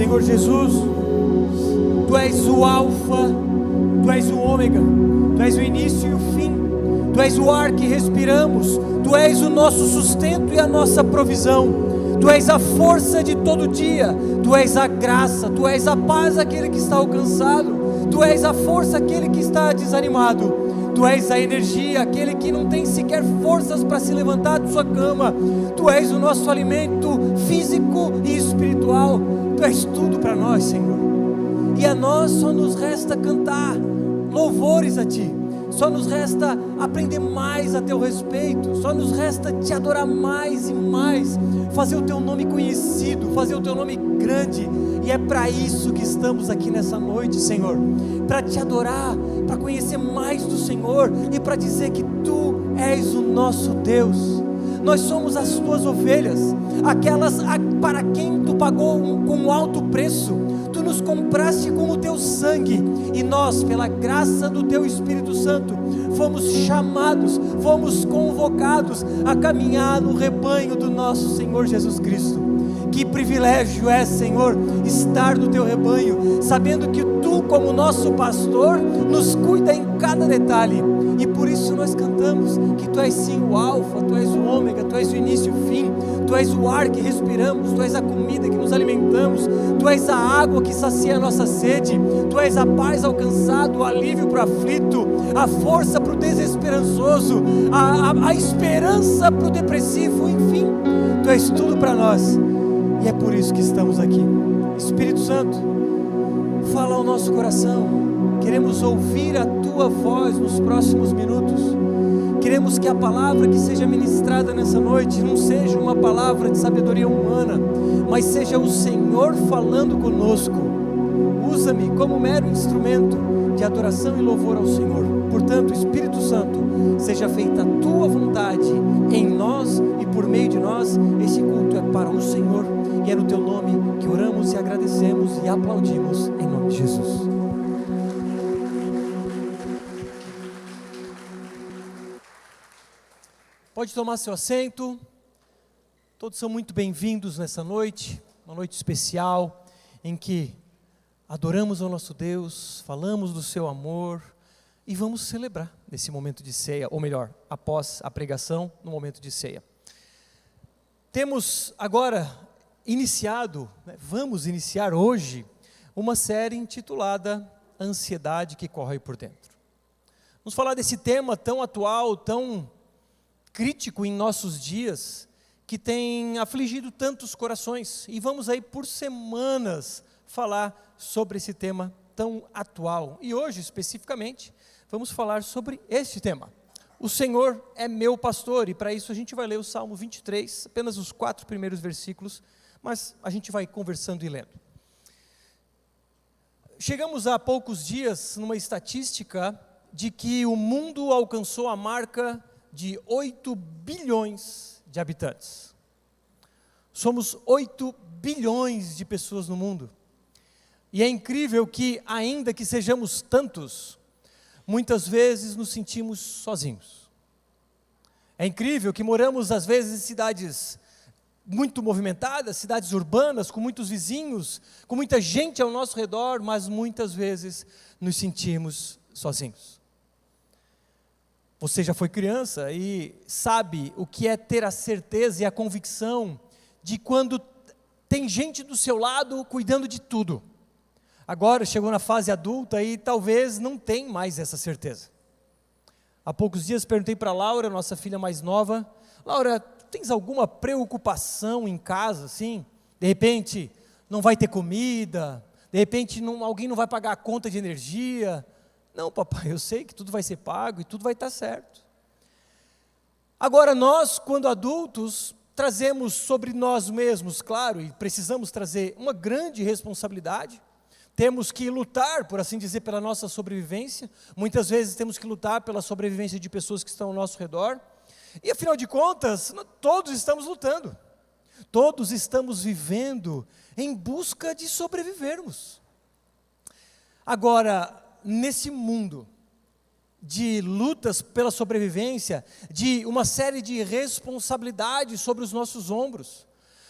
Senhor Jesus, Tu és o Alfa, Tu és o Ômega, Tu és o início e o fim, Tu és o ar que respiramos, Tu és o nosso sustento e a nossa provisão, Tu és a força de todo dia, Tu és a graça, Tu és a paz àquele que está alcançado, Tu és a força àquele que está desanimado, Tu és a energia, aquele que não tem sequer forças para se levantar de sua cama, Tu és o nosso alimento físico e espiritual, Tu és tudo para nós, Senhor. E a nós só nos resta cantar louvores a Ti, só nos resta aprender mais a Teu respeito, só nos resta Te adorar mais e mais, fazer o Teu nome conhecido, fazer o Teu nome grande, e é para isso que estamos aqui nessa noite, Senhor, para Te adorar, para conhecer mais do Senhor, e para dizer que Tu és o nosso Deus. Nós somos as Tuas ovelhas, aquelas para quem Tu pagou com um alto preço, Tu nos compraste com o Teu sangue, e nós, pela graça do Teu Espírito Santo, fomos chamados, fomos convocados a caminhar no rebanho do nosso Senhor Jesus Cristo. Que privilégio é, Senhor, estar no Teu rebanho, sabendo que Tu, como nosso pastor, nos cuida em cada detalhe, e por isso nós cantamos que Tu és sim o Alfa, Tu és o Ômega, Tu és o início e o fim, Tu és o ar que respiramos, Tu és a comida que nos alimentamos, Tu és a água que sacia a nossa sede, Tu és a paz alcançada, o alívio para o aflito, a força para o desesperançoso, a esperança para o depressivo, enfim, Tu és tudo para nós, e é por isso que estamos aqui. Espírito Santo, fala ao nosso coração, queremos ouvir a Tua voz nos próximos minutos, queremos que a palavra que seja ministrada nessa noite não seja uma palavra de sabedoria humana, mas seja o Senhor falando conosco. Usa-me como mero instrumento de adoração e louvor ao Senhor. Portanto, Espírito Santo, seja feita a Tua vontade em nós e por meio de nós. Este culto é para o Senhor, e é no Teu nome que oramos e agradecemos e aplaudimos, em nome de Jesus. Pode tomar seu assento. Todos são muito bem-vindos nessa noite, uma noite especial, em que adoramos ao nosso Deus, falamos do seu amor, e vamos celebrar nesse momento de ceia, ou melhor, após a pregação, no momento de ceia. Temos agora vamos iniciar hoje, uma série intitulada Ansiedade que Corre por Dentro. Vamos falar desse tema tão atual, tão crítico em nossos dias, que tem afligido tantos corações, e vamos aí por semanas falar sobre esse tema tão atual, e hoje especificamente vamos falar sobre este tema: o Senhor é meu pastor. E para isso a gente vai ler o Salmo 23, apenas os 4 primeiros versículos, mas a gente vai conversando e lendo. Chegamos há poucos dias numa estatística de que o mundo alcançou a marca de 8 bilhões de habitantes. Somos 8 bilhões de pessoas no mundo. E é incrível que, ainda que sejamos tantos, muitas vezes nos sentimos sozinhos. É incrível que moramos às vezes em cidades muito movimentadas, cidades urbanas, com muitos vizinhos, com muita gente ao nosso redor, mas muitas vezes nos sentimos sozinhos. Você já foi criança e sabe o que é ter a certeza e a convicção de quando tem gente do seu lado cuidando de tudo. Agora chegou na fase adulta e talvez não tem mais essa certeza. Há poucos dias perguntei para a Laura, nossa filha mais nova: Laura, tens alguma preocupação em casa, assim? De repente não vai ter comida, de repente alguém não vai pagar a conta de energia. Não, papai, eu sei que tudo vai ser pago e tudo vai estar certo. Agora nós, quando adultos, trazemos sobre nós mesmos, claro, e precisamos trazer uma grande responsabilidade. Temos que lutar, por assim dizer, pela nossa sobrevivência. Muitas vezes temos que lutar pela sobrevivência de pessoas que estão ao nosso redor. E afinal de contas, todos estamos lutando. Todos estamos vivendo em busca de sobrevivermos. Agora, nesse mundo de lutas pela sobrevivência, de uma série de responsabilidades sobre os nossos ombros,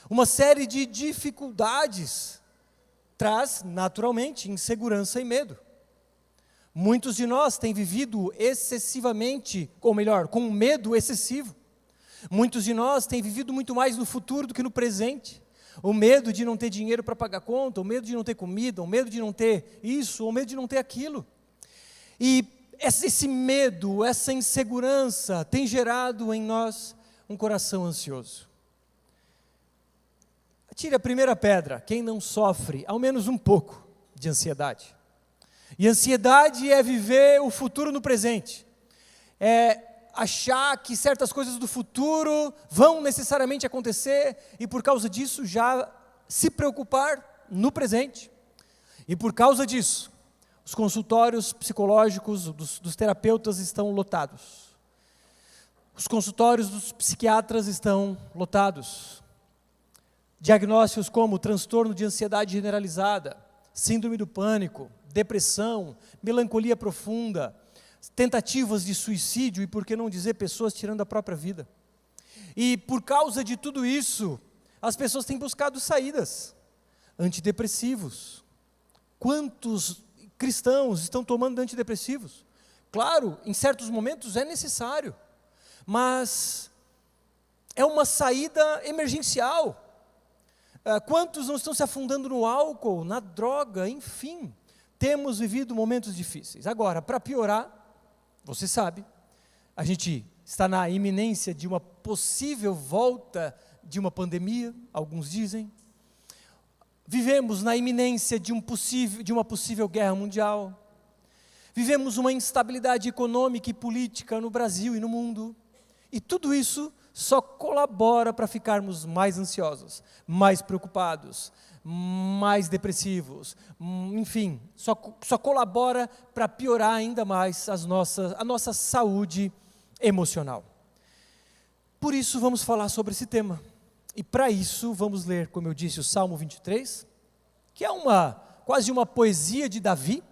uma série de dificuldades, traz, naturalmente, insegurança e medo. Muitos de nós têm vivido excessivamente, ou melhor, com um medo excessivo. Muitos de nós têm vivido muito mais no futuro do que no presente. O medo de não ter dinheiro para pagar conta, o medo de não ter comida, o medo de não ter isso, o medo de não ter aquilo. E esse medo, essa insegurança tem gerado em nós um coração ansioso. Tire a primeira pedra, quem não sofre, ao menos um pouco, de ansiedade. E ansiedade é viver o futuro no presente. É achar que certas coisas do futuro vão necessariamente acontecer e por causa disso já se preocupar no presente. E por causa disso, os consultórios psicológicos dos terapeutas estão lotados. Os consultórios dos psiquiatras estão lotados. Diagnósticos como transtorno de ansiedade generalizada, síndrome do pânico, depressão, melancolia profunda, tentativas de suicídio e, por que não dizer, pessoas tirando a própria vida. E por causa de tudo isso, as pessoas têm buscado saídas, antidepressivos. Quantos cristãos estão tomando antidepressivos? Claro, em certos momentos é necessário, mas é uma saída emergencial. Quantos não estão se afundando no álcool, na droga, enfim, temos vivido momentos difíceis. Agora, para piorar, você sabe, a gente está na iminência de uma possível volta de uma pandemia, alguns dizem. Vivemos na iminência de uma possível guerra mundial. Vivemos uma instabilidade econômica e política no Brasil e no mundo. E tudo isso só colabora para ficarmos mais ansiosos, mais preocupados, mais depressivos, enfim, só colabora para piorar ainda mais a nossa saúde emocional. Por isso vamos falar sobre esse tema. E para isso vamos ler, como eu disse, o Salmo 23, que é quase uma poesia de Davi.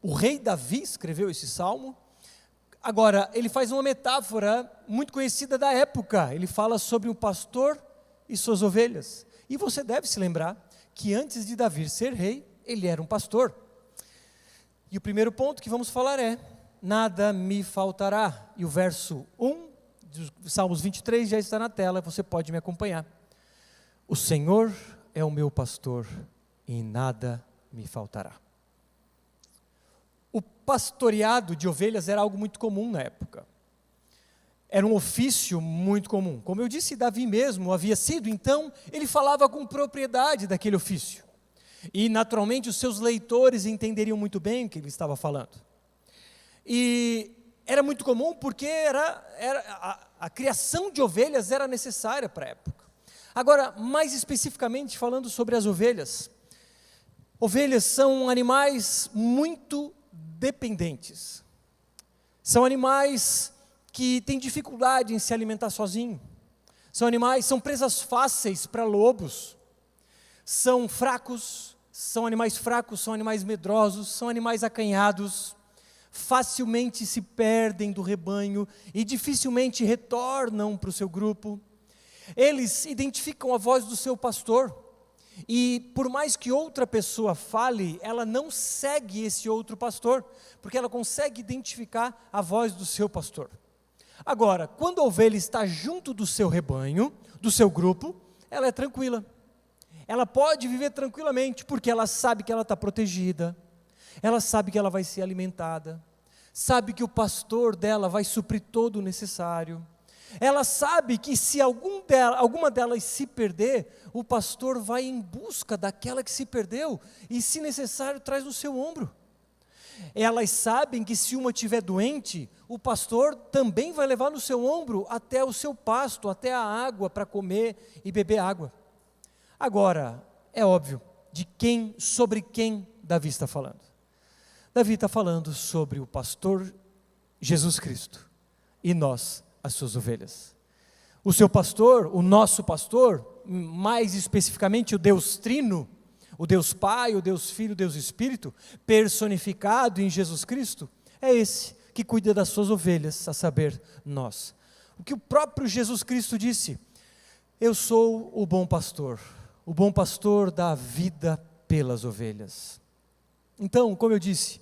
O rei Davi escreveu esse salmo. Agora, ele faz uma metáfora muito conhecida da época. Ele fala sobre um pastor e suas ovelhas. E você deve se lembrar que antes de Davi ser rei, ele era um pastor. E o primeiro ponto que vamos falar é: nada me faltará. E o verso 1 de Salmos 23 já está na tela, você pode me acompanhar. O Senhor é o meu pastor e nada me faltará. O pastoreado de ovelhas era algo muito comum na época. Era um ofício muito comum. Como eu disse, Davi mesmo havia sido, então ele falava com propriedade daquele ofício. E naturalmente os seus leitores entenderiam muito bem o que ele estava falando. E era muito comum porque a criação de ovelhas era necessária para a época. Agora, mais especificamente falando sobre as ovelhas. Ovelhas são animais muito dependentes. São animais que têm dificuldade em se alimentar sozinho. São presas fáceis para lobos. São fracos, são animais fracos, são animais medrosos, são animais acanhados. Facilmente se perdem do rebanho e dificilmente retornam para o seu grupo. Eles identificam a voz do seu pastor. E por mais que outra pessoa fale, ela não segue esse outro pastor, porque ela consegue identificar a voz do seu pastor. Agora, quando a ovelha está junto do seu rebanho, do seu grupo, ela é tranquila. Ela pode viver tranquilamente, porque ela sabe que ela está protegida, ela sabe que ela vai ser alimentada, sabe que o pastor dela vai suprir todo o necessário. Ela sabe que se alguma delas se perder, o pastor vai em busca daquela que se perdeu e, se necessário, traz no seu ombro. Elas sabem que se uma estiver doente, o pastor também vai levar no seu ombro até o seu pasto, até a água para comer e beber água. Agora, é óbvio, sobre quem Davi está falando. Davi está falando sobre o pastor Jesus Cristo e nós, as suas ovelhas. O seu pastor, o nosso pastor, mais especificamente o Deus Trino, o Deus Pai, o Deus Filho, o Deus Espírito, personificado em Jesus Cristo, é esse que cuida das suas ovelhas, a saber, nós. O que o próprio Jesus Cristo disse: eu sou o bom pastor dá a vida pelas ovelhas. Então, como eu disse,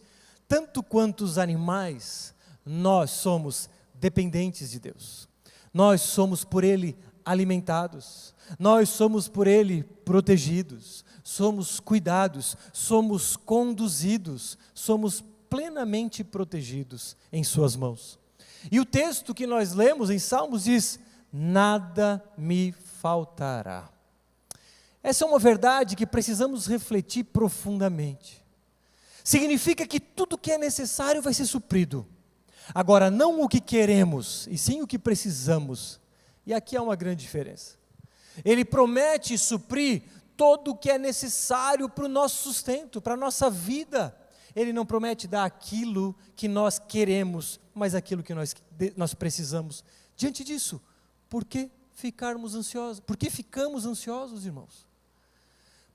tanto quanto os animais, nós somos dependentes de Deus. Nós somos por Ele alimentados, nós somos por Ele protegidos, somos cuidados, somos conduzidos, somos plenamente protegidos em suas mãos. E o texto que nós lemos em Salmos diz: nada me faltará. Essa é uma verdade que precisamos refletir profundamente. Significa que tudo que é necessário vai ser suprido. Agora, não o que queremos, e sim o que precisamos. E aqui há uma grande diferença. Ele promete suprir todo o que é necessário para o nosso sustento, para a nossa vida. Ele não promete dar aquilo que nós queremos, mas aquilo que nós precisamos. Diante disso, por que ficarmos ansiosos? Por que ficamos ansiosos, irmãos?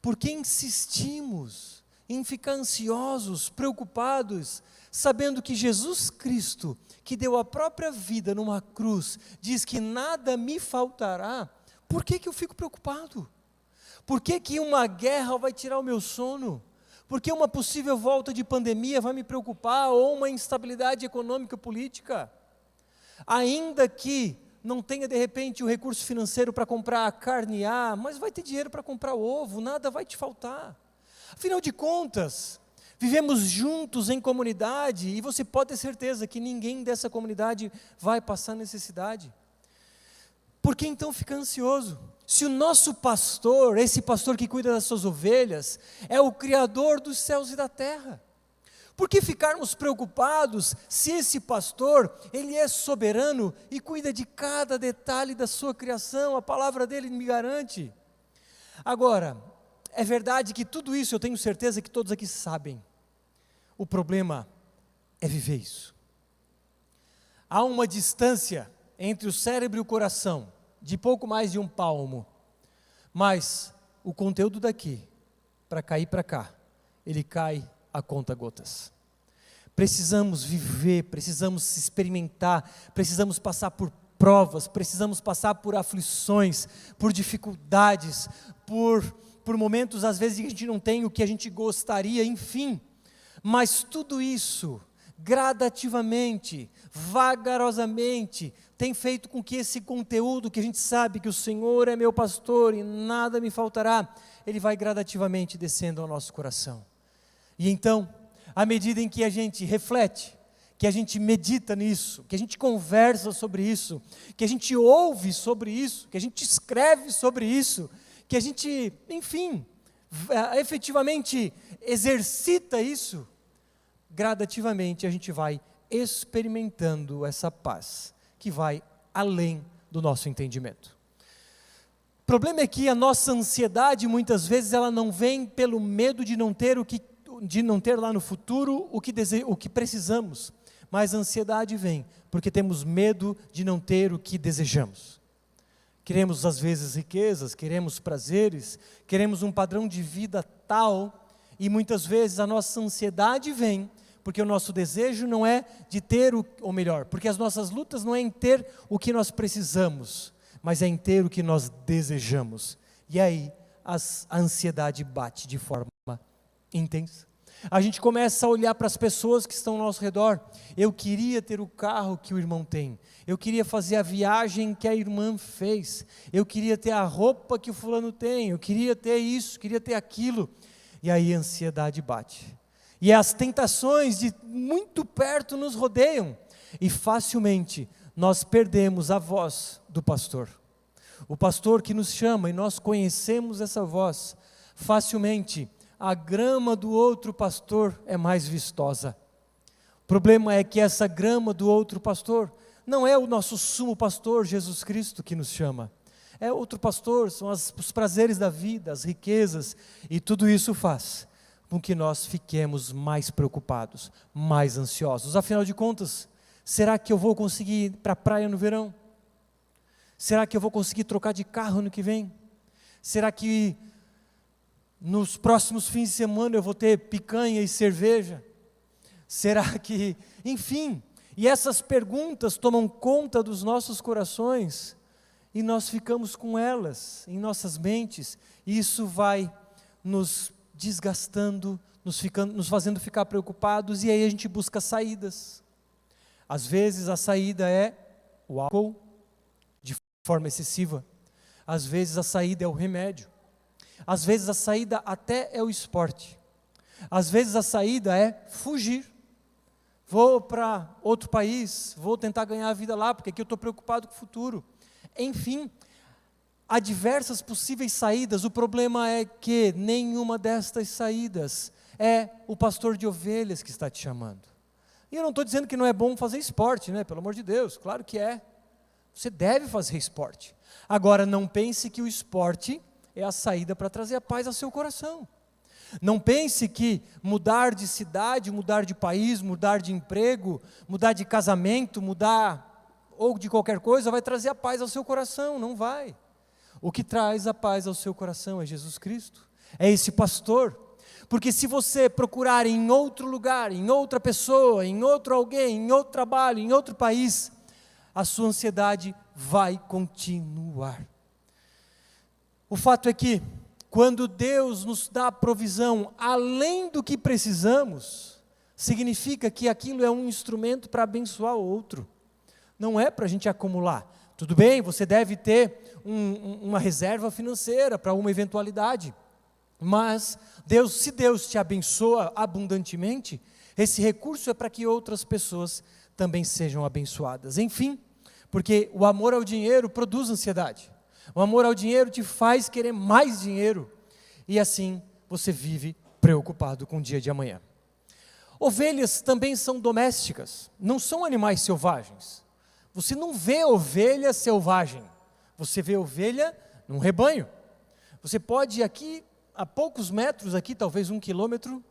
Por que insistimos em ficar ansiosos, preocupados, sabendo que Jesus Cristo, que deu a própria vida numa cruz, diz que nada me faltará? Por que eu fico preocupado? Por que uma guerra vai tirar o meu sono? Por que uma possível volta de pandemia vai me preocupar? Ou uma instabilidade econômica política? Ainda que não tenha de repente o recurso financeiro para comprar a carne A, mas vai ter dinheiro para comprar ovo, nada vai te faltar. Afinal de contas, vivemos juntos em comunidade e você pode ter certeza que ninguém dessa comunidade vai passar necessidade. Por que então ficar ansioso? Se o nosso pastor, esse pastor que cuida das suas ovelhas, é o Criador dos céus e da terra, por que ficarmos preocupados se esse pastor, ele é soberano e cuida de cada detalhe da sua criação? A palavra dele me garante. Agora, é verdade que tudo isso eu tenho certeza que todos aqui sabem. O problema é viver isso. Há uma distância entre o cérebro e o coração, de pouco mais de um palmo, mas o conteúdo daqui, para cair para cá, ele cai a conta-gotas. Precisamos viver, precisamos experimentar, precisamos passar por provas, precisamos passar por aflições, por dificuldades, por momentos às vezes que a gente não tem o que a gente gostaria, enfim, mas tudo isso, gradativamente, vagarosamente, tem feito com que esse conteúdo que a gente sabe que o Senhor é meu pastor e nada me faltará, ele vai gradativamente descendo ao nosso coração. E então, à medida em que a gente reflete, que a gente medita nisso, que a gente conversa sobre isso, que a gente ouve sobre isso, que a gente escreve sobre isso, que a gente, enfim, efetivamente exercita isso, gradativamente a gente vai experimentando essa paz, que vai além do nosso entendimento. O problema é que a nossa ansiedade, muitas vezes, ela não vem pelo medo de não ter lá no futuro o que precisamos, mas a ansiedade vem porque temos medo de não ter o que desejamos. Queremos às vezes riquezas, queremos prazeres, queremos um padrão de vida tal, e muitas vezes a nossa ansiedade vem porque o nosso desejo não é de ter ou melhor, porque as nossas lutas não é em ter o que nós precisamos, mas é em ter o que nós desejamos. E aí a ansiedade bate de forma intensa. A gente começa a olhar para as pessoas que estão ao nosso redor. Eu queria ter o carro que o irmão tem. Eu queria fazer a viagem que a irmã fez. Eu queria ter a roupa que o fulano tem. Eu queria ter isso, queria ter aquilo. E aí a ansiedade bate. E as tentações de muito perto nos rodeiam. E facilmente nós perdemos a voz do pastor. O pastor que nos chama e nós conhecemos essa voz. Facilmente a grama do outro pastor é mais vistosa. O problema é que essa grama do outro pastor não é o nosso sumo pastor Jesus Cristo que nos chama. É outro pastor, são os prazeres da vida, as riquezas, e tudo isso faz com que nós fiquemos mais preocupados, mais ansiosos. Afinal de contas, será que eu vou conseguir ir para a praia no verão? Será que eu vou conseguir trocar de carro no que vem? Será que nos próximos fins de semana eu vou ter picanha e cerveja? Será que, enfim, e essas perguntas tomam conta dos nossos corações e nós ficamos com elas em nossas mentes, e isso vai nos desgastando, nos fazendo ficar preocupados, e aí a gente busca saídas. Às vezes a saída é o álcool, de forma excessiva. Às vezes a saída é o remédio. Às vezes a saída até é o esporte. Às vezes a saída é fugir. Vou para outro país, vou tentar ganhar a vida lá, porque aqui eu estou preocupado com o futuro. Enfim, há diversas possíveis saídas. O problema é que nenhuma destas saídas é o pastor de ovelhas que está te chamando. E eu não estou dizendo que não é bom fazer esporte, né? Pelo amor de Deus, claro que é. Você deve fazer esporte. Agora, não pense que o esporte é a saída para trazer a paz ao seu coração. Não pense que mudar de cidade, mudar de país, mudar de emprego, mudar de casamento, mudar ou de qualquer coisa vai trazer a paz ao seu coração. Não vai. O que traz a paz ao seu coração é Jesus Cristo. É esse pastor. Porque se você procurar em outro lugar, em outra pessoa, em outro alguém, em outro trabalho, em outro país, a sua ansiedade vai continuar. O fato é que, quando Deus nos dá provisão além do que precisamos, significa que aquilo é um instrumento para abençoar o outro. Não é para a gente acumular. Tudo bem, você deve ter uma reserva financeira para uma eventualidade. Mas se Deus te abençoa abundantemente, esse recurso é para que outras pessoas também sejam abençoadas. Enfim, porque o amor ao dinheiro produz ansiedade. O amor ao dinheiro te faz querer mais dinheiro. E assim você vive preocupado com o dia de amanhã. Ovelhas também são domésticas, não são animais selvagens. Você não vê ovelha selvagem, você vê ovelha num rebanho. Você pode ir aqui, a poucos metros, aqui talvez 1 quilômetro,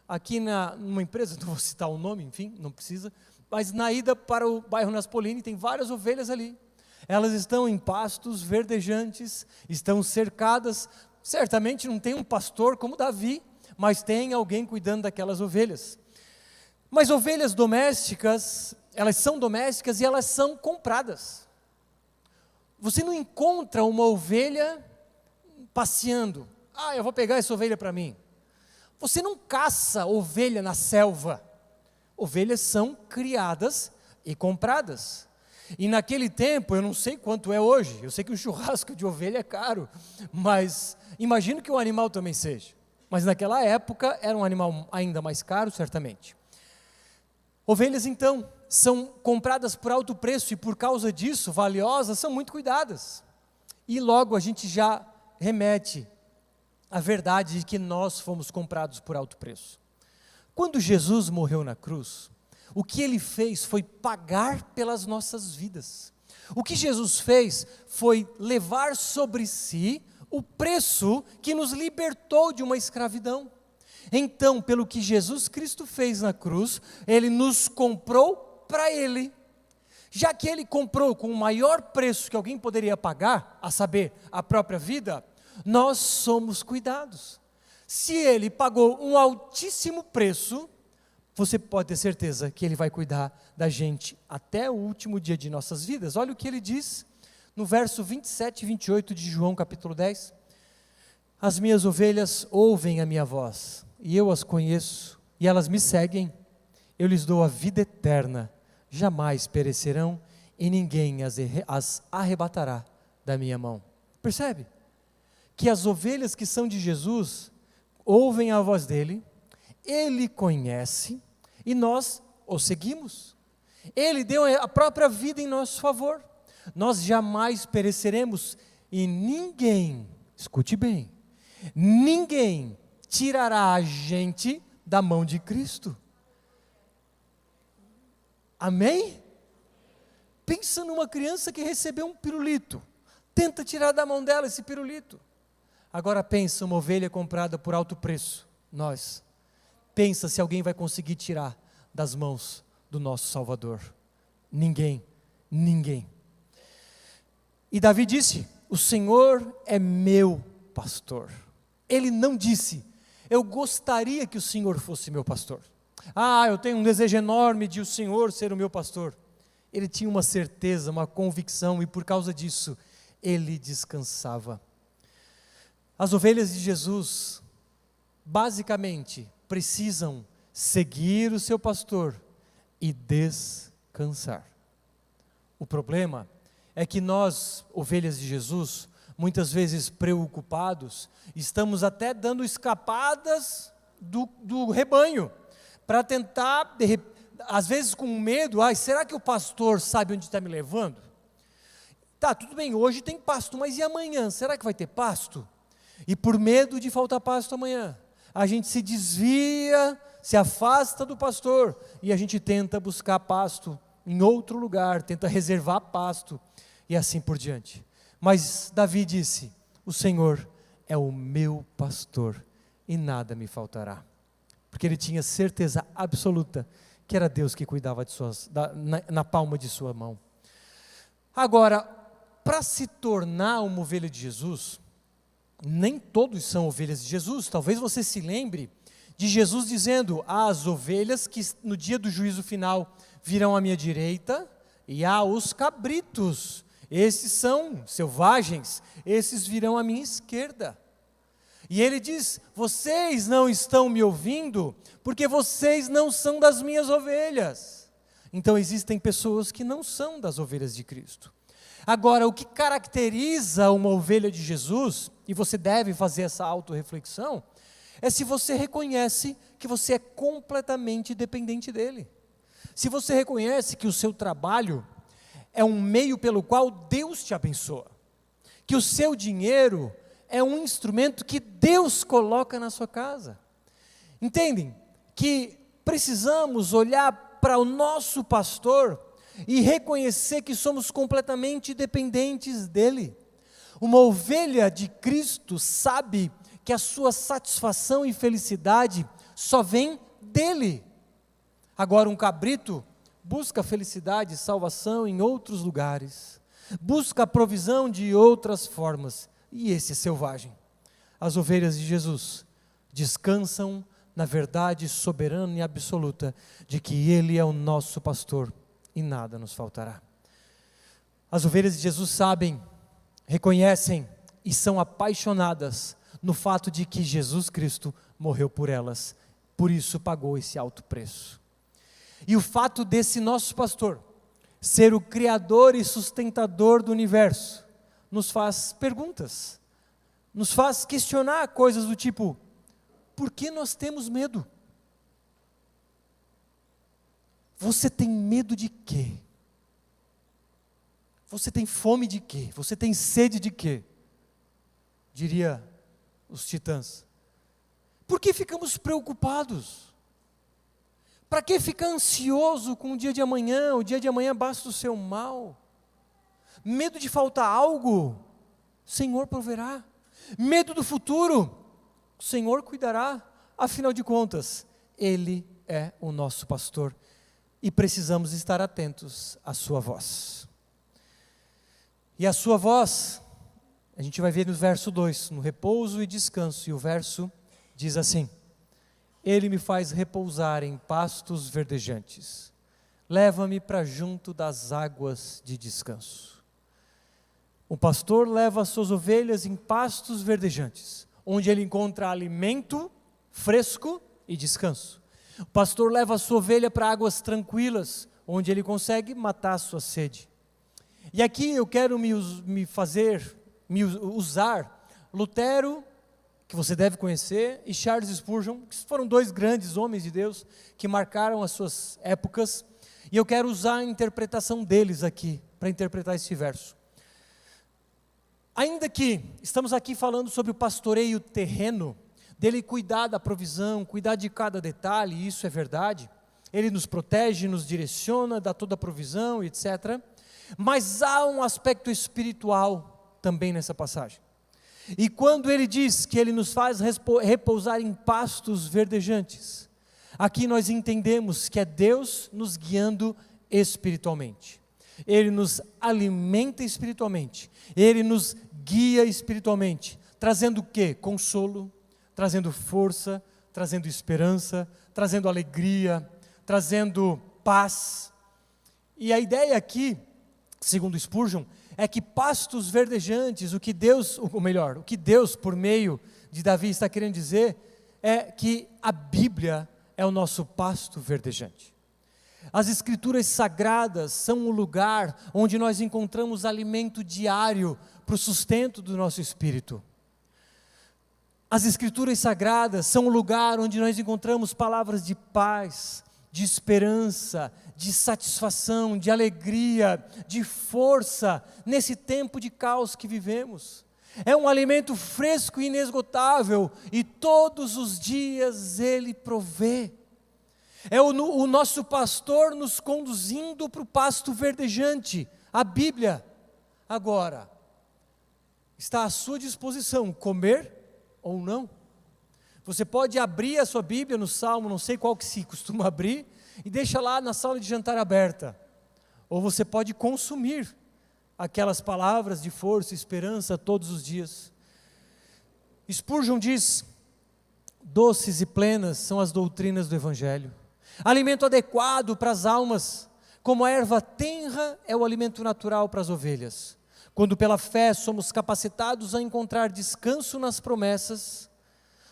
aqui numa empresa, não vou citar o nome, enfim, não precisa, mas na ida para o bairro Naspolini tem várias ovelhas ali. Elas estão em pastos verdejantes, estão cercadas, certamente não tem um pastor como Davi, mas tem alguém cuidando daquelas ovelhas. Mas ovelhas domésticas, elas são domésticas e elas são compradas. Você não encontra uma ovelha passeando. Eu vou pegar essa ovelha para mim. Você não caça ovelha na selva. Ovelhas são criadas e compradas. E naquele tempo, eu não sei quanto é hoje, eu sei que o churrasco de ovelha é caro, mas imagino que o animal também seja. Mas naquela época era um animal ainda mais caro, certamente. Ovelhas então são compradas por alto preço e por causa disso, valiosas, são muito cuidadas. E logo a gente já remete à verdade de que nós fomos comprados por alto preço. Quando Jesus morreu na cruz, o que Ele fez foi pagar pelas nossas vidas. O que Jesus fez foi levar sobre si o preço que nos libertou de uma escravidão. Então, pelo que Jesus Cristo fez na cruz, Ele nos comprou para Ele. Já que Ele comprou com o maior preço que alguém poderia pagar, a saber, a própria vida, nós somos cuidados. Se Ele pagou um altíssimo preço, você pode ter certeza que Ele vai cuidar da gente até o último dia de nossas vidas. Olha o que Ele diz no verso 27 e 28 de João capítulo 10. As minhas ovelhas ouvem a minha voz, e eu as conheço, e elas me seguem. Eu lhes dou a vida eterna, jamais perecerão, e ninguém as arrebatará da minha mão. Percebe? Que as ovelhas que são de Jesus ouvem a voz dele, Ele conhece, e nós o seguimos. Ele deu a própria vida em nosso favor. Nós jamais pereceremos, e ninguém, escute bem, ninguém tirará a gente da mão de Cristo. Amém? Pensa numa criança que recebeu um pirulito, tenta tirar da mão dela esse pirulito. Agora pensa uma ovelha comprada por alto preço, nós. Pensa se alguém vai conseguir tirar das mãos do nosso Salvador. Ninguém, ninguém. E Davi disse, o Senhor é meu pastor. Ele não disse, eu gostaria que o Senhor fosse meu pastor. Eu tenho um desejo enorme de o Senhor ser o meu pastor. Ele tinha uma certeza, uma convicção, e por causa disso, ele descansava. As ovelhas de Jesus basicamente precisam seguir o seu pastor e descansar. O problema é que nós, ovelhas de Jesus, muitas vezes preocupados, estamos até dando escapadas do rebanho, para tentar, às vezes com medo, será que o pastor sabe onde está me levando? Tá, tudo bem, hoje tem pasto, mas e amanhã? Será que vai ter pasto? E por medo de faltar pasto amanhã, a gente se desvia, se afasta do pastor, e a gente tenta buscar pasto em outro lugar, tenta reservar pasto, e assim por diante. Mas Davi disse, o Senhor é o meu pastor, e nada me faltará. Porque ele tinha certeza absoluta, que era Deus que cuidava na palma de sua mão. Agora, para se tornar uma ovelha de Jesus, nem todos são ovelhas de Jesus. Talvez você se lembre de Jesus dizendo, há as ovelhas que no dia do juízo final virão à minha direita, e há os cabritos, esses são selvagens, esses virão à minha esquerda. E ele diz, vocês não estão me ouvindo, porque vocês não são das minhas ovelhas. Então existem pessoas que não são das ovelhas de Cristo. Agora, o que caracteriza uma ovelha de Jesus, e você deve fazer essa autorreflexão, é se você reconhece que você é completamente dependente dele. Se você reconhece que o seu trabalho é um meio pelo qual Deus te abençoa, que o seu dinheiro é um instrumento que Deus coloca na sua casa. Entendem? Que precisamos olhar para o nosso pastor e reconhecer que somos completamente dependentes dele. Uma ovelha de Cristo sabe que a sua satisfação e felicidade só vem dele. Agora, um cabrito busca felicidade e salvação em outros lugares, busca a provisão de outras formas, e esse é selvagem. As ovelhas de Jesus descansam na verdade soberana e absoluta de que Ele é o nosso pastor e nada nos faltará. As ovelhas de Jesus sabem, reconhecem e são apaixonadas no fato de que Jesus Cristo morreu por elas, por isso pagou esse alto preço. E o fato desse nosso pastor ser o criador e sustentador do universo nos faz perguntas, nos faz questionar coisas do tipo, por que nós temos medo? Você tem medo de quê? Você tem fome de quê? Você tem sede de quê? Diria os titãs. Por que ficamos preocupados? Para que ficar ansioso com o dia de amanhã? O dia de amanhã basta o seu mal. Medo de faltar algo? O Senhor proverá. Medo do futuro? O Senhor cuidará. Afinal de contas, Ele é o nosso pastor e precisamos estar atentos à sua voz. E a sua voz, a gente vai ver no verso 2, no repouso e descanso, e o verso diz assim: Ele me faz repousar em pastos verdejantes, leva-me para junto das águas de descanso. O pastor leva as suas ovelhas em pastos verdejantes, onde ele encontra alimento fresco e descanso. O pastor leva a sua ovelha para águas tranquilas, onde ele consegue matar a sua sede. E aqui eu quero usar Lutero, que você deve conhecer, e Charles Spurgeon, que foram dois grandes homens de Deus, que marcaram as suas épocas, e eu quero usar a interpretação deles aqui, para interpretar esse verso. Ainda que estamos aqui falando sobre o pastoreio terreno, dele cuidar da provisão, cuidar de cada detalhe, isso é verdade, ele nos protege, nos direciona, dá toda a provisão, etc. Mas há um aspecto espiritual também nessa passagem. E quando ele diz que ele nos faz repousar em pastos verdejantes, aqui nós entendemos que é Deus nos guiando espiritualmente. Ele nos alimenta espiritualmente, Ele nos guia espiritualmente, trazendo o quê? Consolo, trazendo força, trazendo esperança, trazendo alegria, trazendo paz. E a ideia aqui, segundo Spurgeon, é que pastos verdejantes, o que Deus, por meio de Davi está querendo dizer, é que a Bíblia é o nosso pasto verdejante. As Escrituras Sagradas são um lugar onde nós encontramos alimento diário para o sustento do nosso espírito. As Escrituras Sagradas são um lugar onde nós encontramos palavras de paz, de esperança, de satisfação, de alegria, de força, nesse tempo de caos que vivemos. É um alimento fresco e inesgotável, e todos os dias Ele provê. É o nosso pastor nos conduzindo para o pasto verdejante, a Bíblia. Agora, está à sua disposição comer ou não. Você pode abrir a sua Bíblia no Salmo, não sei qual que se costuma abrir, e deixa lá na sala de jantar aberta. Ou você pode consumir aquelas palavras de força e esperança todos os dias. Spurgeon diz: doces e plenas são as doutrinas do Evangelho. Alimento adequado para as almas, como a erva tenra é o alimento natural para as ovelhas. Quando pela fé somos capacitados a encontrar descanso nas promessas,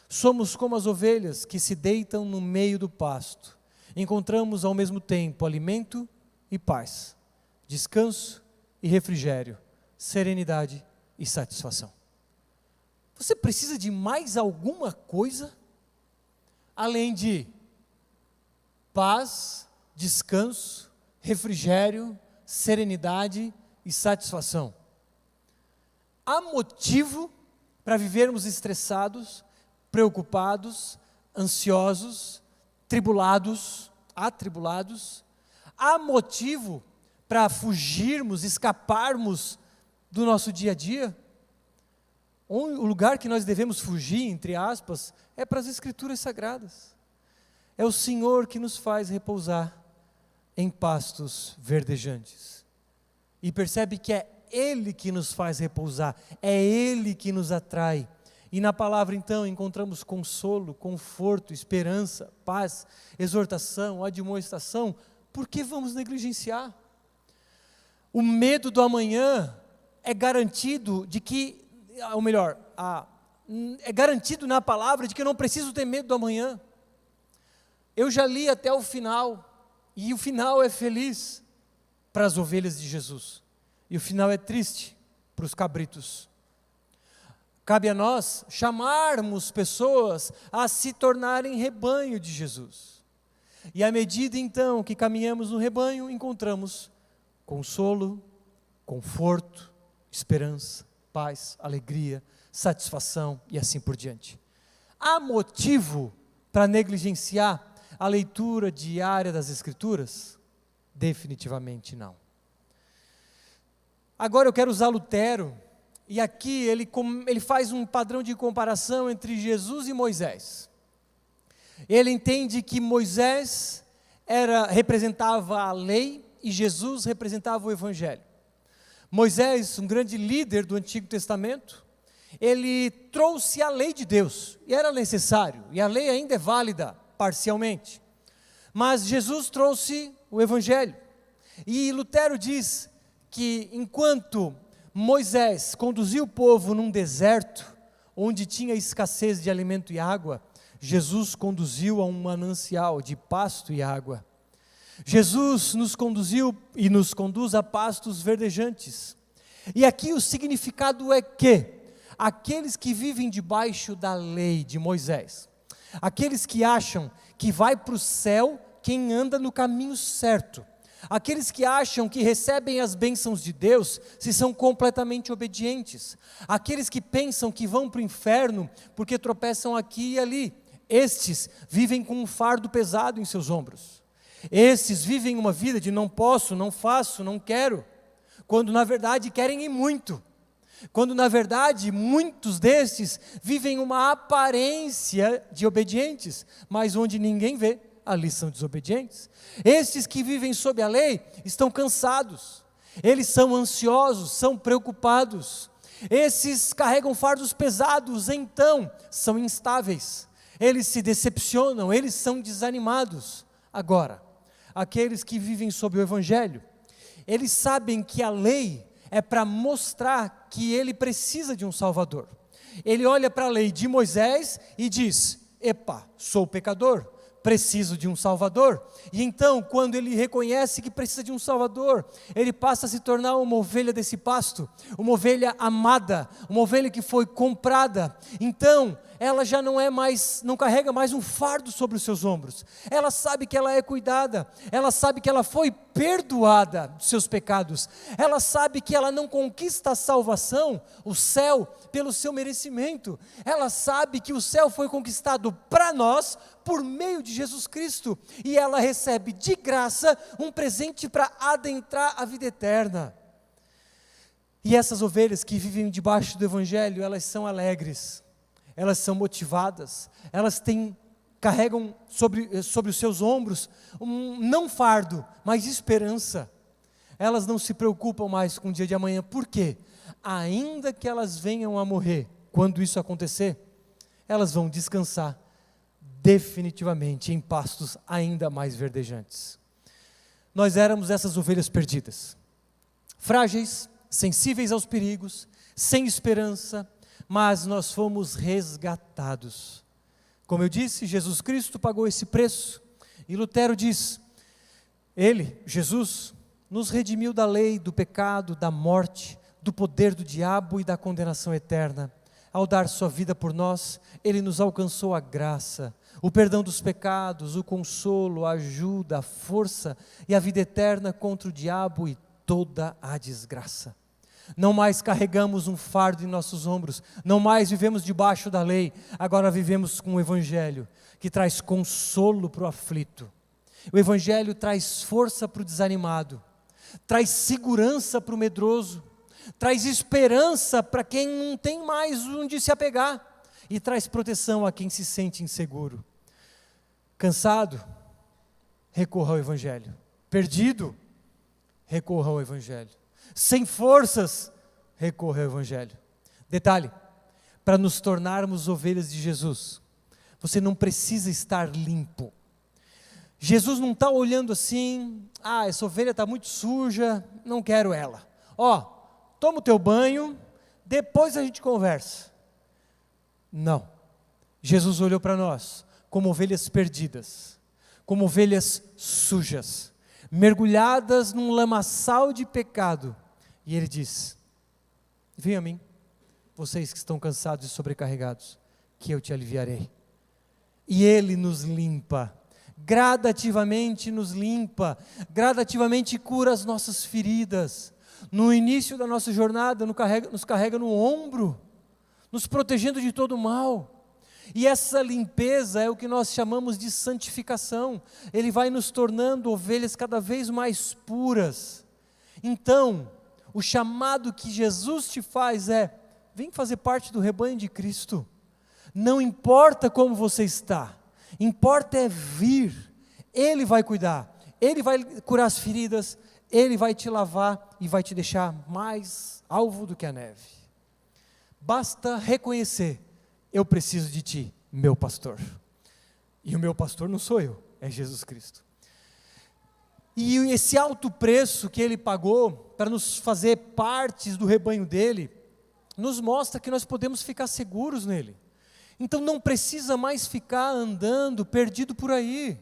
somos como as ovelhas que se deitam no meio do pasto. Encontramos ao mesmo tempo alimento e paz, descanso e refrigério, serenidade e satisfação. Você precisa de mais alguma coisa além de paz, descanso, refrigério, serenidade e satisfação? Há motivo para vivermos estressados, preocupados, ansiosos, atribulados? Há motivo para fugirmos, escaparmos do nosso dia a dia? O lugar que nós devemos fugir, entre aspas, é para as Escrituras Sagradas. É o Senhor que nos faz repousar em pastos verdejantes. E percebe que é Ele que nos faz repousar, é Ele que nos atrai. E na palavra então encontramos consolo, conforto, esperança, paz, exortação, admoestação. Por que vamos negligenciar? O medo do amanhã é garantido de que, ou melhor, é garantido na palavra de que eu não preciso ter medo do amanhã. Eu já li até o final, e o final é feliz para as ovelhas de Jesus, e o final é triste para os cabritos. Cabe a nós chamarmos pessoas a se tornarem rebanho de Jesus, e à medida então que caminhamos no rebanho, encontramos consolo, conforto, esperança, paz, alegria, satisfação e assim por diante. Há motivo para negligenciar a leitura diária das Escrituras? Definitivamente não. Agora eu quero usar Lutero, e aqui ele faz um padrão de comparação entre Jesus e Moisés. Ele entende que Moisés representava a lei e Jesus representava o Evangelho. Moisés, um grande líder do Antigo Testamento, ele trouxe a lei de Deus, e era necessário, e a lei ainda é válida, parcialmente. Mas Jesus trouxe o Evangelho. E Lutero diz que enquanto Moisés conduziu o povo num deserto, onde tinha escassez de alimento e água, Jesus conduziu a um manancial de pasto e água. Jesus nos conduziu e nos conduz a pastos verdejantes. E aqui o significado é que aqueles que vivem debaixo da lei de Moisés, aqueles que acham que vai para o céu quem anda no caminho certo, aqueles que acham que recebem as bênçãos de Deus se são completamente obedientes, aqueles que pensam que vão para o inferno porque tropeçam aqui e ali, estes vivem com um fardo pesado em seus ombros. Estes vivem uma vida de não posso, não faço, não quero, quando na verdade querem e muito. Quando na verdade muitos destes vivem uma aparência de obedientes, mas onde ninguém vê, ali são desobedientes. Estes que vivem sob a lei estão cansados, eles são ansiosos, são preocupados. Esses carregam fardos pesados, então são instáveis, eles se decepcionam, eles são desanimados. Agora, aqueles que vivem sob o Evangelho, eles sabem que a lei é para mostrar que ele precisa de um Salvador. Ele olha para a lei de Moisés e diz: epa, sou pecador, preciso de um Salvador. E então, quando ele reconhece que precisa de um Salvador, ele passa a se tornar uma ovelha desse pasto, uma ovelha amada, uma ovelha que foi comprada. Então, ela já não carrega mais um fardo sobre os seus ombros. Ela sabe que ela é cuidada, ela sabe que ela foi perdoada dos seus pecados, ela sabe que ela não conquista a salvação, o céu, pelo seu merecimento. Ela sabe que o céu foi conquistado para nós por meio de Jesus Cristo, e ela recebe de graça um presente para adentrar a vida eterna. E essas ovelhas que vivem debaixo do Evangelho, elas são alegres, elas são motivadas, elas carregam sobre os seus ombros não fardo, mas esperança. Elas não se preocupam mais com o dia de amanhã. Por quê? Ainda que elas venham a morrer, quando isso acontecer, elas vão descansar definitivamente em pastos ainda mais verdejantes. Nós éramos essas ovelhas perdidas, frágeis, sensíveis aos perigos, sem esperança, mas nós fomos resgatados. Como eu disse, Jesus Cristo pagou esse preço, e Lutero diz, ele, Jesus, nos redimiu da lei, do pecado, da morte, do poder do diabo e da condenação eterna. Ao dar sua vida por nós, ele nos alcançou a graça, o perdão dos pecados, o consolo, a ajuda, a força e a vida eterna contra o diabo e toda a desgraça. Não mais carregamos um fardo em nossos ombros, não mais vivemos debaixo da lei, agora vivemos com o Evangelho, que traz consolo para o aflito. O Evangelho traz força para o desanimado, traz segurança para o medroso, traz esperança para quem não tem mais onde se apegar, e traz proteção a quem se sente inseguro. Cansado? Recorra ao Evangelho. Perdido? Recorra ao Evangelho. Sem forças? Recorra ao Evangelho. Detalhe, para nos tornarmos ovelhas de Jesus, você não precisa estar limpo. Jesus não está olhando assim, essa ovelha está muito suja, não quero ela. Toma o teu banho, depois a gente conversa. Não. Jesus olhou para nós como ovelhas perdidas, como ovelhas sujas, mergulhadas num lamaçal de pecado. E Ele diz, venham a mim, vocês que estão cansados e sobrecarregados, que eu te aliviarei. E Ele nos limpa, gradativamente nos limpa, gradativamente cura as nossas feridas. No início da nossa jornada, nos carrega no ombro, nos protegendo de todo o mal. E essa limpeza é o que nós chamamos de santificação. Ele vai nos tornando ovelhas cada vez mais puras. Então, o chamado que Jesus te faz é, vem fazer parte do rebanho de Cristo. Não importa como você está, importa é vir. Ele vai cuidar, Ele vai curar as feridas, Ele vai te lavar e vai te deixar mais alvo do que a neve. Basta reconhecer, eu preciso de ti, meu pastor. E o meu pastor não sou eu, é Jesus Cristo. E esse alto preço que Ele pagou para nos fazer partes do rebanho dEle, nos mostra que nós podemos ficar seguros nele. Então não precisa mais ficar andando perdido por aí.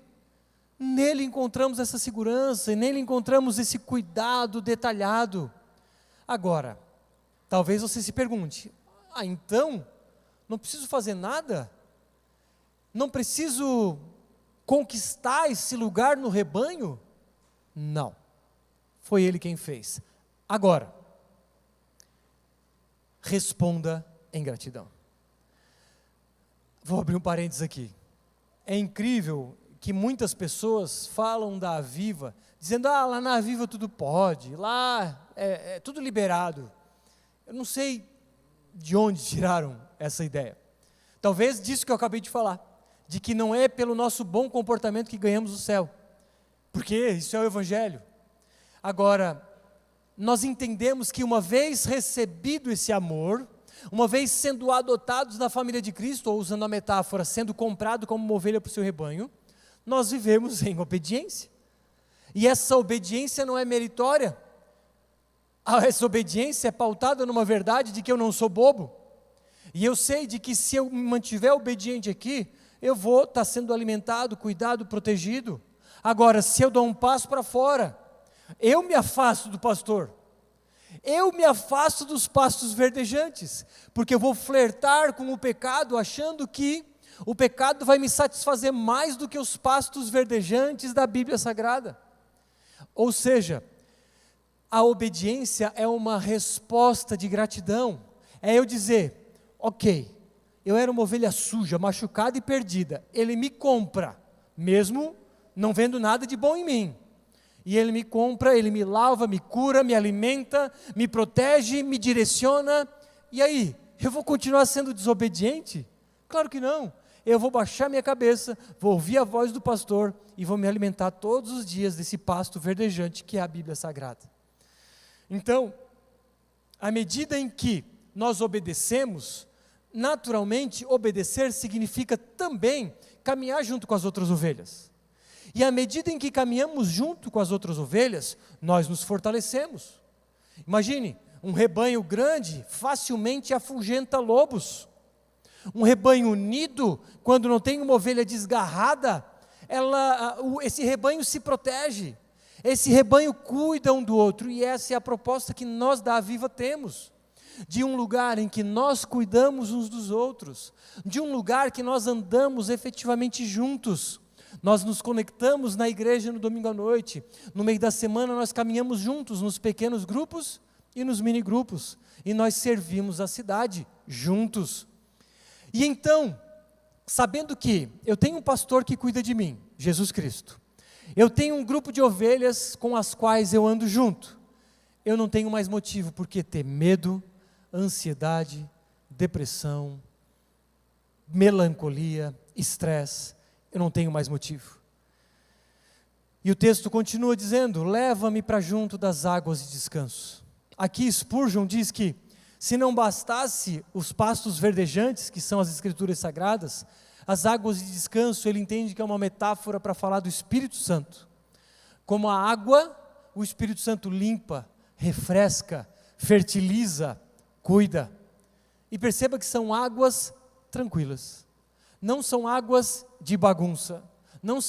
Nele encontramos essa segurança, e nele encontramos esse cuidado detalhado. Agora, talvez você se pergunte, então, não preciso fazer nada? Não preciso conquistar esse lugar no rebanho? Não, foi Ele quem fez. Agora, responda em gratidão. Vou abrir um parênteses aqui. É incrível que muitas pessoas falam da Aviva, dizendo, lá na Aviva tudo pode, lá é tudo liberado. Eu não sei de onde tiraram essa ideia. Talvez disso que eu acabei de falar, de que não é pelo nosso bom comportamento que ganhamos o céu, porque isso é o Evangelho. Agora, nós entendemos que uma vez recebido esse amor, uma vez sendo adotados na família de Cristo, ou usando a metáfora, sendo comprado como uma ovelha para o seu rebanho, nós vivemos em obediência. E essa obediência não é meritória. Essa obediência é pautada numa verdade de que eu não sou bobo. E eu sei de que se eu me mantiver obediente aqui, eu vou estar sendo alimentado, cuidado, protegido. Agora, se eu dou um passo para fora, eu me afasto do pastor, eu me afasto dos pastos verdejantes, porque eu vou flertar com o pecado, achando que o pecado vai me satisfazer mais do que os pastos verdejantes da Bíblia Sagrada. Ou seja, a obediência é uma resposta de gratidão, é eu dizer, ok, eu era uma ovelha suja, machucada e perdida, Ele me compra, mesmo não vendo nada de bom em mim, e Ele me compra, Ele me lava, me cura, me alimenta, me protege, me direciona, e aí, eu vou continuar sendo desobediente? Claro que não. Eu vou baixar minha cabeça, vou ouvir a voz do pastor e vou me alimentar todos os dias desse pasto verdejante que é a Bíblia Sagrada. Então, à medida em que nós obedecemos, naturalmente obedecer significa também caminhar junto com as outras ovelhas. E à medida em que caminhamos junto com as outras ovelhas, nós nos fortalecemos. Imagine, um rebanho grande facilmente afugenta lobos. Um rebanho unido, quando não tem uma ovelha desgarrada, esse rebanho se protege, esse rebanho cuida um do outro, e essa é a proposta que nós da Aviva temos, de um lugar em que nós cuidamos uns dos outros, de um lugar que nós andamos efetivamente juntos, nós nos conectamos na igreja no domingo à noite, no meio da semana nós caminhamos juntos nos pequenos grupos e nos mini grupos, e nós servimos a cidade juntos. E então, sabendo que eu tenho um pastor que cuida de mim, Jesus Cristo, eu tenho um grupo de ovelhas com as quais eu ando junto, eu não tenho mais motivo por que ter medo, ansiedade, depressão, melancolia, estresse, eu não tenho mais motivo. E o texto continua dizendo, leva-me para junto das águas de descanso. Aqui Spurgeon diz que, se não bastasse os pastos verdejantes, que são as escrituras sagradas, as águas de descanso, ele entende que é uma metáfora para falar do Espírito Santo. Como a água, o Espírito Santo limpa, refresca, fertiliza, cuida. E perceba que são águas tranquilas. Não são águas de bagunça. Não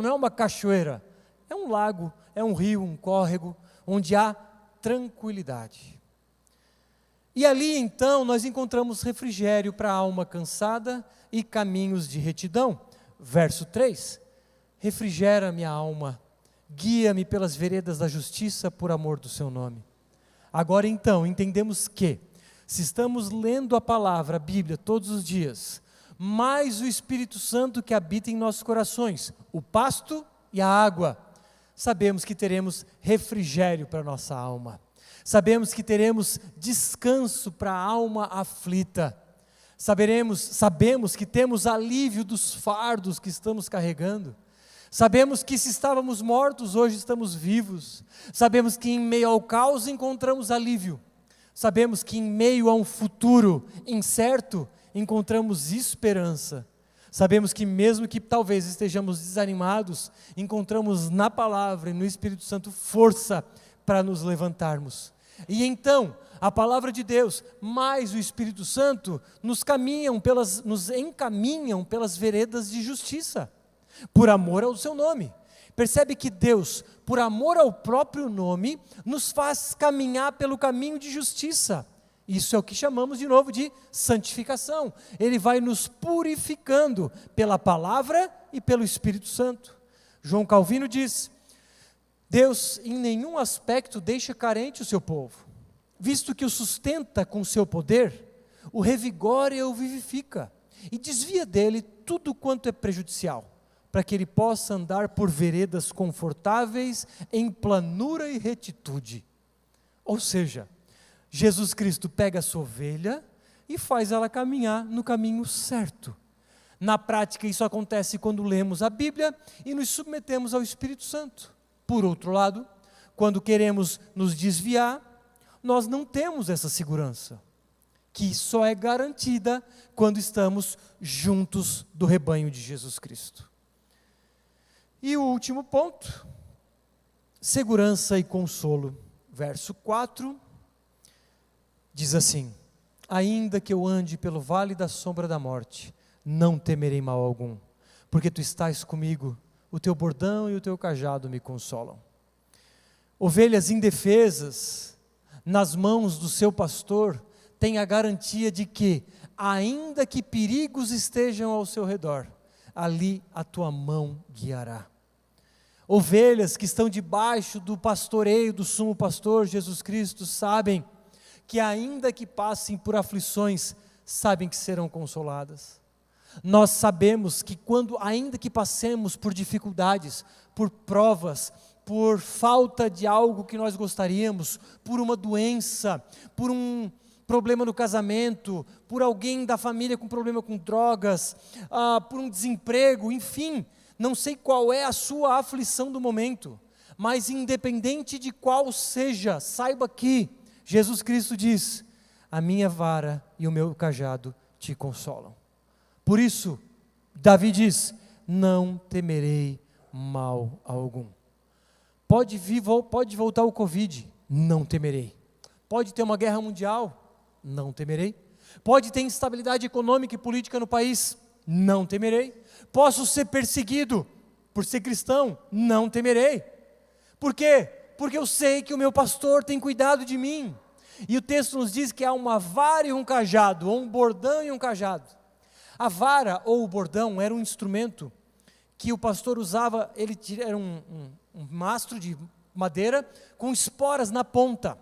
é uma cachoeira. É um lago, é um rio, um córrego, onde há tranquilidade. E ali então nós encontramos refrigério para a alma cansada e caminhos de retidão. Verso 3, refrigera minha alma, guia-me pelas veredas da justiça por amor do seu nome. Agora então entendemos que, se estamos lendo a palavra, a Bíblia, todos os dias, mais o Espírito Santo que habita em nossos corações, o pasto e a água, sabemos que teremos refrigério para a nossa alma. Sabemos que teremos descanso para a alma aflita. Sabemos que temos alívio dos fardos que estamos carregando. Sabemos que se estávamos mortos, hoje estamos vivos. Sabemos que em meio ao caos encontramos alívio. Sabemos que em meio a um futuro incerto, encontramos esperança. Sabemos que mesmo que talvez estejamos desanimados, encontramos na palavra e no Espírito Santo força para nos levantarmos. E então, a palavra de Deus, mais o Espírito Santo, nos encaminham pelas veredas de justiça, por amor ao seu nome. Percebe que Deus, por amor ao próprio nome, nos faz caminhar pelo caminho de justiça. Isso é o que chamamos de novo de santificação. Ele vai nos purificando pela palavra e pelo Espírito Santo. João Calvino diz: Deus em nenhum aspecto deixa carente o seu povo, visto que o sustenta com o seu poder, o revigora e o vivifica, e desvia dele tudo quanto é prejudicial, para que ele possa andar por veredas confortáveis, em planura e retitude. Ou seja, Jesus Cristo pega a sua ovelha e faz ela caminhar no caminho certo. Na prática, isso acontece quando lemos a Bíblia e nos submetemos ao Espírito Santo. Por outro lado, quando queremos nos desviar, nós não temos essa segurança, que só é garantida quando estamos juntos do rebanho de Jesus Cristo. E o último ponto, segurança e consolo. Verso 4, diz assim: ainda que eu ande pelo vale da sombra da morte, não temerei mal algum, porque tu estás comigo, o teu bordão e o teu cajado me consolam. Ovelhas indefesas, nas mãos do seu pastor, têm a garantia de que, ainda que perigos estejam ao seu redor, ali a tua mão guiará. Ovelhas que estão debaixo do pastoreio do sumo pastor Jesus Cristo, sabem que ainda que passem por aflições, sabem que serão consoladas. Nós sabemos que ainda que passemos por dificuldades, por provas, por falta de algo que nós gostaríamos, por uma doença, por um problema no casamento, por alguém da família com problema com drogas, por um desemprego, enfim, não sei qual é a sua aflição do momento, mas independente de qual seja, saiba que Jesus Cristo diz: a minha vara e o meu cajado te consolam. Por isso, Davi diz: não temerei mal algum. Pode voltar o Covid, não temerei. Pode ter uma guerra mundial, não temerei. Pode ter instabilidade econômica e política no país, não temerei. Posso ser perseguido por ser cristão, não temerei. Por quê? Porque eu sei que o meu pastor tem cuidado de mim. E o texto nos diz que há uma vara e um cajado, ou um bordão e um cajado. A vara ou o bordão era um instrumento que o pastor usava, era um mastro de madeira com esporas na ponta.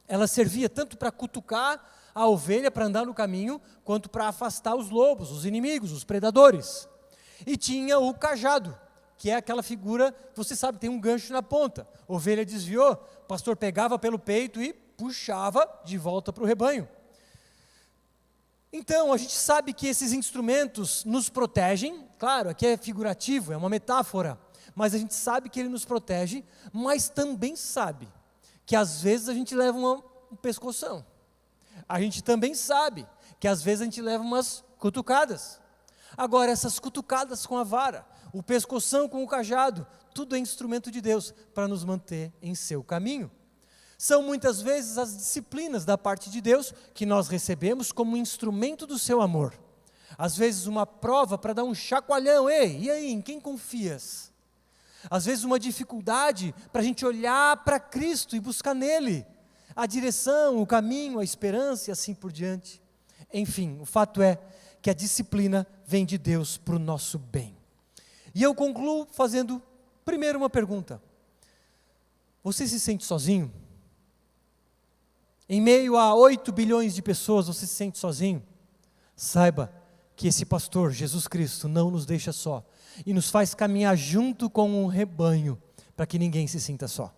Ela servia tanto para cutucar a ovelha para andar no caminho, quanto para afastar os lobos, os inimigos, os predadores. E tinha o cajado, que é aquela figura, você sabe, tem um gancho na ponta. A ovelha desviou, o pastor pegava pelo peito e puxava de volta para o rebanho. Então, a gente sabe que esses instrumentos nos protegem, claro, aqui é figurativo, é uma metáfora, mas a gente sabe que ele nos protege, mas também sabe que às vezes a gente leva um pescoção. A gente também sabe que às vezes a gente leva umas cutucadas. Agora, essas cutucadas com a vara, o pescoção com o cajado, tudo é instrumento de Deus para nos manter em seu caminho. São muitas vezes as disciplinas da parte de Deus que nós recebemos como instrumento do seu amor. Às vezes uma prova para dar um chacoalhão, ei, e aí, em quem confias? Às vezes uma dificuldade para a gente olhar para Cristo e buscar nele a direção, o caminho, a esperança e assim por diante. Enfim, o fato é que a disciplina vem de Deus para o nosso bem. E eu concluo fazendo primeiro uma pergunta. Você se sente sozinho? Em meio a 8 bilhões de pessoas, você se sente sozinho? Saiba que esse pastor, Jesus Cristo, não nos deixa só e nos faz caminhar junto com um rebanho, para que ninguém se sinta só.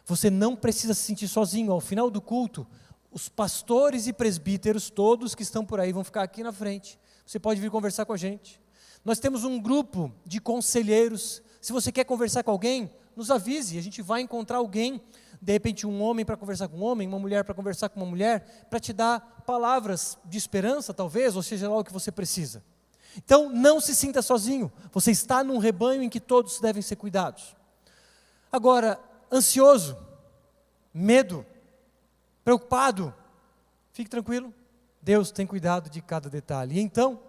Você não precisa se sentir sozinho. Ao final do culto, os pastores e presbíteros, todos que estão por aí, vão ficar aqui na frente. Você pode vir conversar com a gente. Nós temos um grupo de conselheiros. Se você quer conversar com alguém, nos avise, a gente vai encontrar alguém, de repente um homem para conversar com um homem, uma mulher para conversar com uma mulher, para te dar palavras de esperança talvez, ou seja lá o que você precisa. Então não se sinta sozinho, você está num rebanho em que todos devem ser cuidados. Agora, ansioso, medo, preocupado, fique tranquilo, Deus tem cuidado de cada detalhe. E então,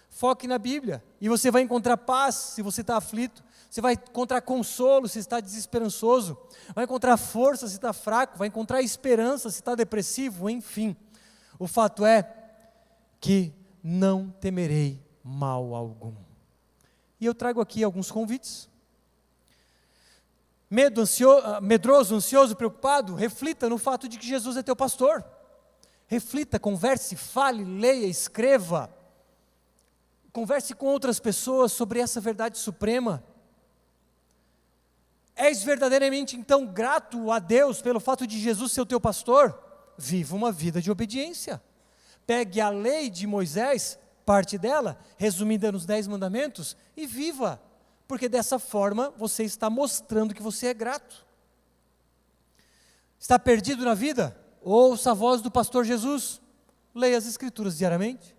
foque na Bíblia, e você vai encontrar paz se você está aflito, você vai encontrar consolo se está desesperançoso, vai encontrar força se está fraco, vai encontrar esperança se está depressivo, enfim. O fato é que não temerei mal algum. E eu trago aqui alguns convites. Medroso, ansioso, preocupado, reflita no fato de que Jesus é teu pastor. Reflita, converse, fale, leia, escreva. Converse com outras pessoas sobre essa verdade suprema. És verdadeiramente então grato a Deus pelo fato de Jesus ser o teu pastor? Viva uma vida de obediência. Pegue a lei de Moisés, parte dela, resumida nos 10 mandamentos, e viva, porque dessa forma você está mostrando que você é grato. Está perdido na vida? Ouça a voz do pastor Jesus, leia as escrituras diariamente.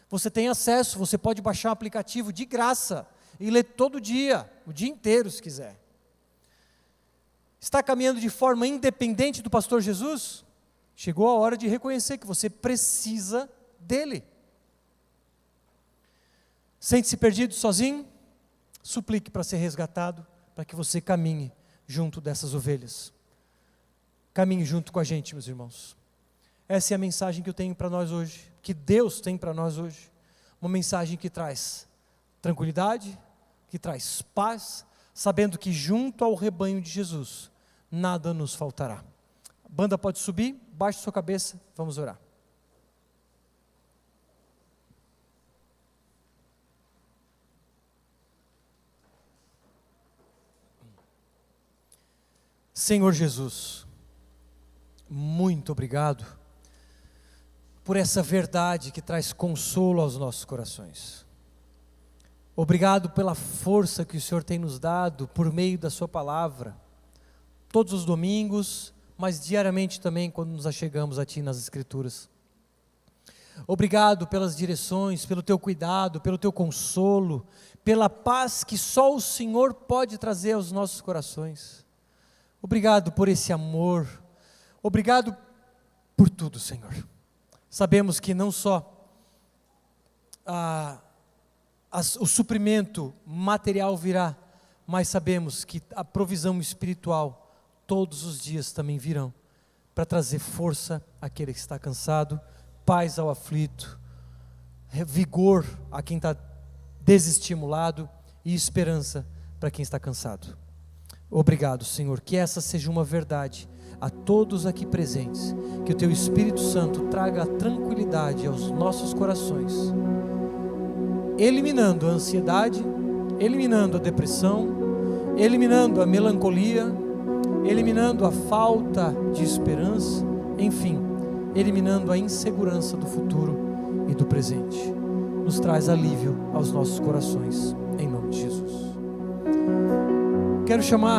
Você tem acesso, você pode baixar um aplicativo de graça e ler todo dia, o dia inteiro se quiser. Está caminhando de forma independente do pastor Jesus? Chegou a hora de reconhecer que você precisa dele. Sente-se perdido sozinho? Suplique para ser resgatado, para que você caminhe junto dessas ovelhas. Caminhe junto com a gente, meus irmãos. Essa é a mensagem que eu tenho para nós hoje, que Deus tem para nós hoje. Uma mensagem que traz tranquilidade, que traz paz, sabendo que junto ao rebanho de Jesus, nada nos faltará. A banda pode subir, baixe sua cabeça, vamos orar. Senhor Jesus, muito obrigado por essa verdade que traz consolo aos nossos corações. Obrigado pela força que o Senhor tem nos dado por meio da sua palavra, todos os domingos, mas diariamente também quando nos achegamos a Ti nas Escrituras. Obrigado pelas direções, pelo Teu cuidado, pelo Teu consolo, pela paz que só o Senhor pode trazer aos nossos corações. Obrigado por esse amor, obrigado por tudo, Senhor. Sabemos que não só o suprimento material virá, mas sabemos que a provisão espiritual todos os dias também virão, para trazer força àquele que está cansado, paz ao aflito, vigor a quem está desestimulado e esperança para quem está cansado. Obrigado, Senhor, que essa seja uma verdade a todos aqui presentes, que o Teu Espírito Santo traga a tranquilidade aos nossos corações, eliminando a ansiedade, eliminando a depressão, eliminando a melancolia, eliminando a falta de esperança, enfim, eliminando a insegurança do futuro e do presente. Nos traz alívio aos nossos corações, em nome de Jesus. Quero chamar